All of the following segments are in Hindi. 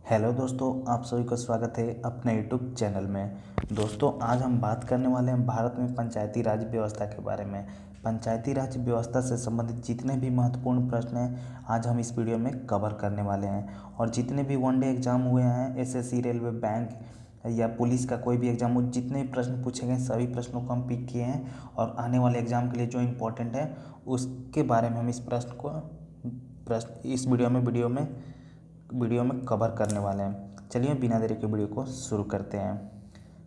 हेलो दोस्तों, आप सभी का स्वागत है अपने यूट्यूब चैनल में। दोस्तों, आज हम बात करने वाले हैं भारत में पंचायती राज व्यवस्था के बारे में। पंचायती राज व्यवस्था से संबंधित जितने भी महत्वपूर्ण प्रश्न हैं आज हम इस वीडियो में कवर करने वाले हैं। और जितने भी वनडे एग्जाम हुए हैं, एसएससी, रेलवे, बैंक या पुलिस का कोई भी एग्जाम हो, जितने भी प्रश्न पूछे गए सभी प्रश्नों को हम पिक किए हैं और आने वाले एग्जाम के लिए जो इम्पोर्टेंट है उसके बारे में हम इस वीडियो में कवर करने वाले हैं। चलिए बिना देरी के वीडियो को शुरू करते हैं।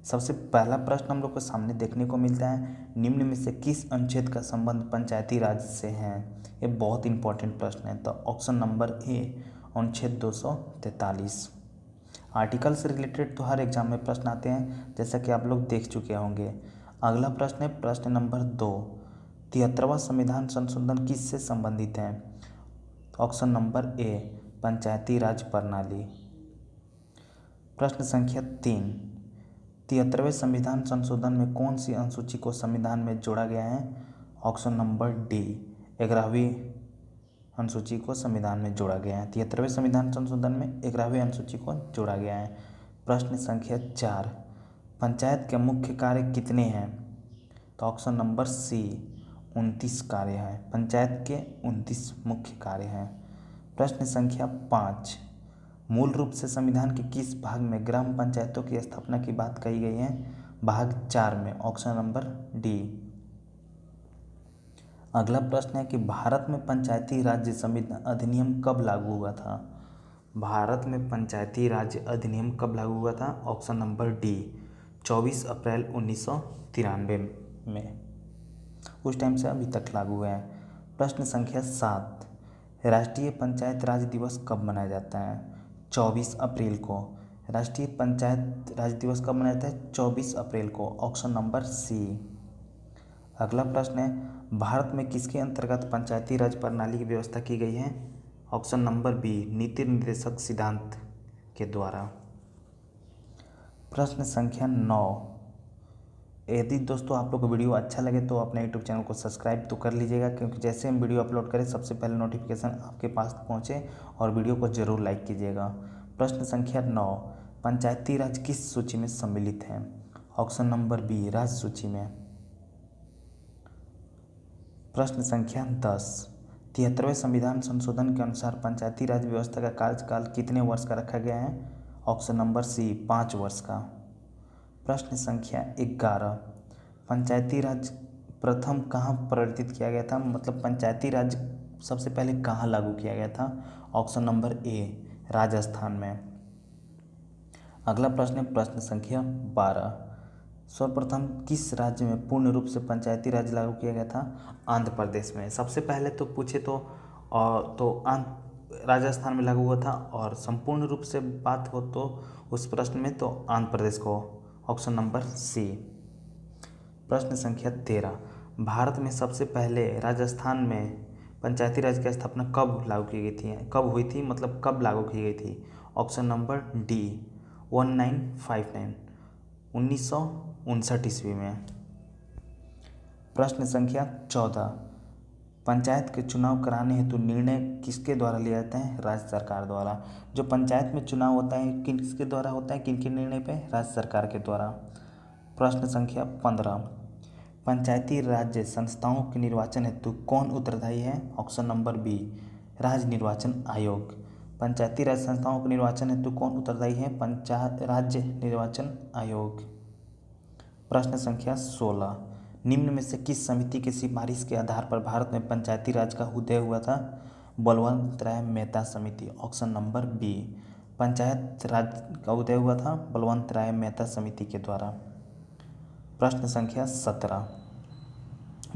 सबसे पहला प्रश्न हम लोग को सामने देखने को मिलता है, निम्न में से किस अनुच्छेद का संबंध पंचायती राज से है। ये बहुत इंपॉर्टेंट प्रश्न है, तो ऑप्शन नंबर ए अनुच्छेद 243। आर्टिकल से रिलेटेड तो हर एग्जाम में प्रश्न आते हैं, जैसा कि आप लोग देख चुके होंगे। अगला प्रश्न है प्रश्न नंबर 2, 73वां संविधान संशोधन किससे संबंधित है। ऑप्शन नंबर ए पंचायती राज प्रणाली। प्रश्न संख्या 3, 73वें संविधान संशोधन में कौन सी अनुसूची को संविधान में जोड़ा गया है। ऑप्शन नंबर डी 11वीं अनुसूची को संविधान में जोड़ा गया है। 73वें संविधान संशोधन में 11वीं अनुसूची को जोड़ा गया है। प्रश्न संख्या 4, पंचायत के मुख्य कार्य कितने हैं। तो ऑप्शन नंबर सी 29 कार्य हैं। पंचायत के 29 मुख्य कार्य हैं। प्रश्न संख्या 5, मूल रूप से संविधान के किस भाग में ग्राम पंचायतों की स्थापना की बात कही गई है। भाग 4 में, ऑप्शन नंबर डी। अगला प्रश्न है कि भारत में पंचायती राज्य संविधान अधिनियम कब लागू हुआ था। भारत में पंचायती राज्य अधिनियम कब लागू हुआ था। ऑप्शन नंबर डी 24 अप्रैल 1993 में। उस टाइम से अभी तक लागू हुआ है। प्रश्न संख्या 7, राष्ट्रीय पंचायत राज दिवस कब मनाया जाता है। 24 अप्रैल को। राष्ट्रीय पंचायत राज दिवस कब मनाया जाता है। 24 अप्रैल को। Option number C. अगला प्रश्न है, भारत में किसके अंतर्गत पंचायती राज प्रणाली की व्यवस्था की गई है। ऑप्शन नंबर बी नीति निर्देशक सिद्धांत के द्वारा। प्रश्न संख्या 9, यदि दोस्तों आप लोग को वीडियो अच्छा लगे तो अपने यूट्यूब चैनल को सब्सक्राइब तो कर लीजिएगा, क्योंकि जैसे हम वीडियो अपलोड करें सबसे पहले नोटिफिकेशन आपके पास पहुंचे, और वीडियो को जरूर लाइक कीजिएगा। प्रश्न संख्या 9, पंचायती राज किस सूची में सम्मिलित है। ऑप्शन नंबर बी राज्य सूची में। प्रश्न संख्या 10, 73वें संविधान संशोधन के अनुसार पंचायती राज व्यवस्था का कार्यकाल कितने वर्ष का रखा गया है। ऑप्शन नंबर सी 5 वर्ष का। प्रश्न संख्या 11, पंचायती राज प्रथम कहाँ प्रवर्तित किया गया था, मतलब पंचायती राज सबसे पहले कहाँ लागू किया गया था। ऑप्शन नंबर ए राजस्थान में। अगला प्रश्न है प्रश्न संख्या 12, सर्वप्रथम किस राज्य में पूर्ण रूप से पंचायती राज लागू किया गया था। आंध्र प्रदेश में। सबसे पहले तो पूछे तो राजस्थान में लागू हुआ था, और संपूर्ण रूप से बात हो तो उस प्रश्न में तो आंध्र प्रदेश को। Option number C. प्रश्न संख्या 13, भारत में सबसे पहले राजस्थान में पंचायती राज की स्थापना कब लागू की गई थी, कब हुई थी, मतलब कब लागू की गई थी। ऑप्शन नंबर डी 1959 1959 ईस्वी में। प्रश्न संख्या 14, पंचायत के चुनाव कराने हेतु निर्णय किसके द्वारा लिया जाता है। राज्य सरकार द्वारा। जो पंचायत में चुनाव होता है किसके द्वारा होता है, किनके निर्णय पे, राज्य सरकार के द्वारा। प्रश्न संख्या 15, पंचायती राज्य संस्थाओं के निर्वाचन हेतु कौन उत्तरदायी है। ऑप्शन नंबर बी राज्य निर्वाचन आयोग। पंचायती राज संस्थाओं के निर्वाचन हेतु कौन उत्तरदायी है। राज्य निर्वाचन आयोग। प्रश्न संख्या 16, निम्न में से किस समिति की सिफारिश के आधार पर भारत में पंचायती राज का उदय हुआ था। बलवंत राय मेहता समिति। ऑप्शन नंबर बी पंचायत राज का उदय हुआ था बलवंत राय मेहता समिति के द्वारा। प्रश्न संख्या 17,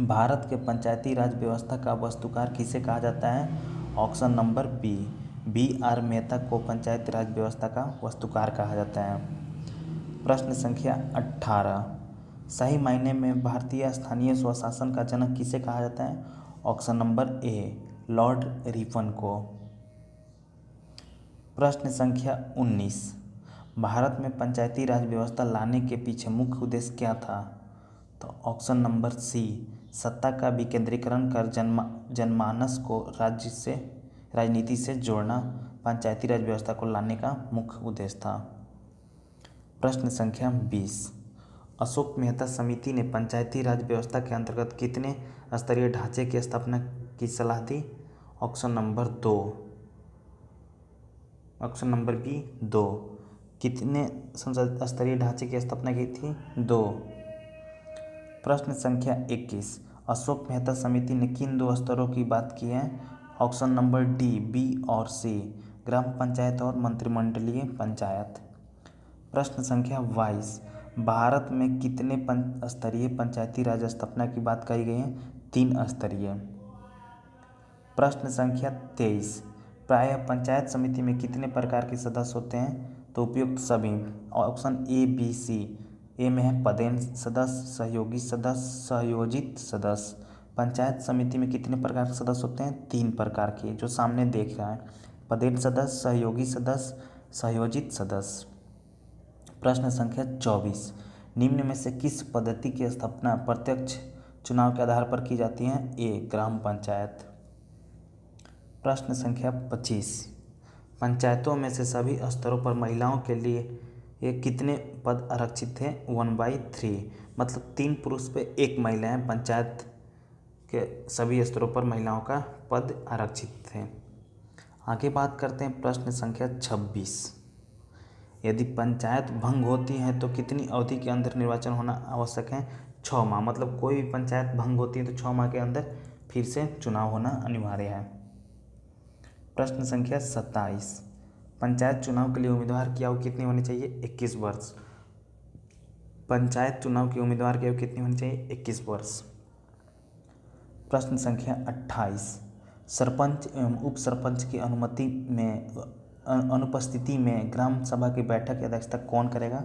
भारत के पंचायती राज व्यवस्था का वास्तुकार किसे कहा जाता है। Option number B R Mehta को पंचायती राज व्यवस्था का वास्तुकार कहा जाता है। प्रश्न संख्या 18, सही मायने में भारतीय स्थानीय स्वशासन का जनक किसे कहा जाता है। Option number A Lord Ripon को। प्रश्न संख्या 19, भारत में पंचायती राज व्यवस्था लाने के पीछे मुख्य उद्देश्य क्या था। तो ऑप्शन नंबर सी सत्ता का विकेंद्रीकरण कर जनमानस को राजनीति से जोड़ना पंचायती राज व्यवस्था को लाने का मुख्य उद्देश्य था। प्रश्न संख्या 20, अशोक मेहता समिति ने पंचायती राज व्यवस्था के अंतर्गत कितने स्तरीय ढांचे की स्थापना की सलाह दी? Option number 2, option number B 2। कितने संसद स्तरीय ढांचे की स्थापना की थी? 2। प्रश्न संख्या 21, अशोक मेहता समिति ने किन 2 स्तरों की बात की है? ऑप्शन नंबर डी, बी और सी, ग्राम पंचायत और मंत्रिमंडलीय पंचायत। प्रश्न संख्या 22, भारत में कितने स्तरीय पंचायती राज स्थापना की बात कही गई है? 3 स्तरीय। प्रश्न संख्या 23, प्रायः पंचायत समिति में कितने प्रकार के सदस्य होते हैं? तो उपयुक्त सभी। ऑप्शन ए, बी, सी। ए में है पदेन सदस्य, सहयोगी सदस्य, सहयोजित सदस्य। पंचायत समिति में कितने प्रकार के सदस्य होते हैं? 3 प्रकार के, जो सामने देख रहा है, पदेन सदस्य, सहयोगी सदस्य, सहयोजित सदस्य। प्रश्न संख्या 24, निम्न में से किस पद्धति की स्थापना प्रत्यक्ष चुनाव के आधार पर की जाती है? ए, ग्राम पंचायत। प्रश्न संख्या 25, पंचायतों में से सभी स्तरों पर महिलाओं के लिए ये कितने पद आरक्षित थे? 1/3, मतलब 3 पुरुष पे 1 महिला है। पंचायत के सभी स्तरों पर महिलाओं का पद आरक्षित थे। आगे बात करते हैं प्रश्न संख्या 26, यदि पंचायत भंग होती है तो कितनी अवधि के अंदर निर्वाचन होना आवश्यक है? 6 माह, मतलब कोई भी पंचायत भंग होती है तो 6 माह के अंदर फिर से चुनाव होना अनिवार्य है। प्रश्न संख्या 27, पंचायत चुनाव के लिए उम्मीदवार की आयु कितनी होनी चाहिए? 21 वर्ष। पंचायत चुनाव की उम्मीदवार की आयु कितनी होनी चाहिए? 21 वर्ष। प्रश्न संख्या 28, सरपंच एवं उप सरपंच की अनुपस्थिति में ग्राम सभा की बैठक की अध्यक्षता कौन करेगा?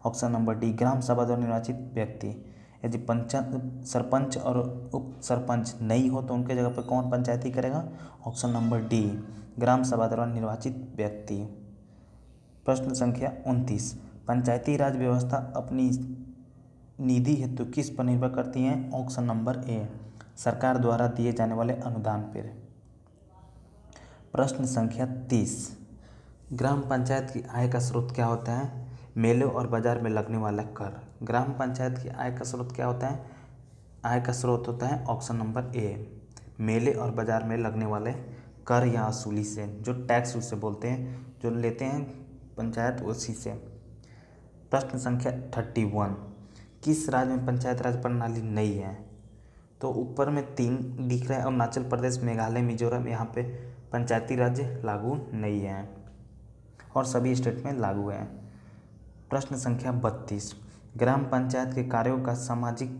ऑप्शन नंबर डी, ग्राम सभा द्वारा निर्वाचित व्यक्ति। यदि सरपंच और उप सरपंच नहीं हो तो उनके जगह पर कौन पंचायती करेगा? ऑप्शन नंबर डी, ग्राम सभा द्वारा निर्वाचित व्यक्ति। प्रश्न संख्या 29, पंचायती राज व्यवस्था अपनी निधि हेतु किस पर निर्भर करती है? ऑप्शन नंबर ए, सरकार द्वारा दिए जाने वाले अनुदान पर। प्रश्न संख्या 30, ग्राम पंचायत की आय का स्रोत क्या होता है? मेलों और बाजार में लगने वाला कर। ग्राम पंचायत की आय का स्रोत क्या होता है? आय का स्रोत होता है ऑप्शन नंबर ए, मेले और बाजार में लगने वाले कर या वसूली से, जो टैक्स उसे बोलते हैं, जो लेते हैं पंचायत उसी से। प्रश्न संख्या 31, किस राज्य में पंचायत राज प्रणाली नहीं है? तो ऊपर में 3 दिख रहा है, अरुणाचल प्रदेश, मेघालय, मिजोरम, यहाँ पे पंचायती राज लागू नहीं है और सभी स्टेट में लागू है। प्रश्न संख्या 32, ग्राम पंचायत के कार्यों का सामाजिक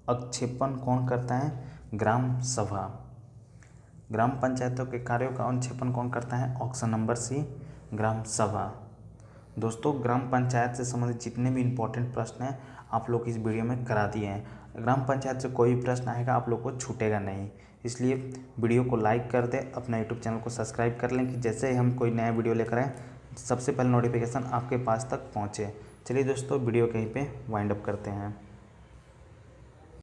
अक्षेपण कौन करता है? ग्राम सभा। ग्राम पंचायतों के कार्यों का अनुक्षेपण कौन करता है? ऑप्शन नंबर सी, ग्राम सभा। दोस्तों, ग्राम पंचायत से संबंधित जितने भी इम्पोर्टेंट प्रश्न हैं आप लोग इस वीडियो में करा दिए हैं। ग्राम पंचायत से कोई भी प्रश्न आएगा आप लोग को छूटेगा नहीं, इसलिए वीडियो को लाइक कर दें, अपना यूट्यूब चैनल को सब्सक्राइब कर लें कि जैसे ही हम कोई नया वीडियो लेकर आएँ सबसे पहले नोटिफिकेशन आपके पास तक पहुँचे। चलिए दोस्तों, वीडियो कहीं पे वाइंड अप करते हैं।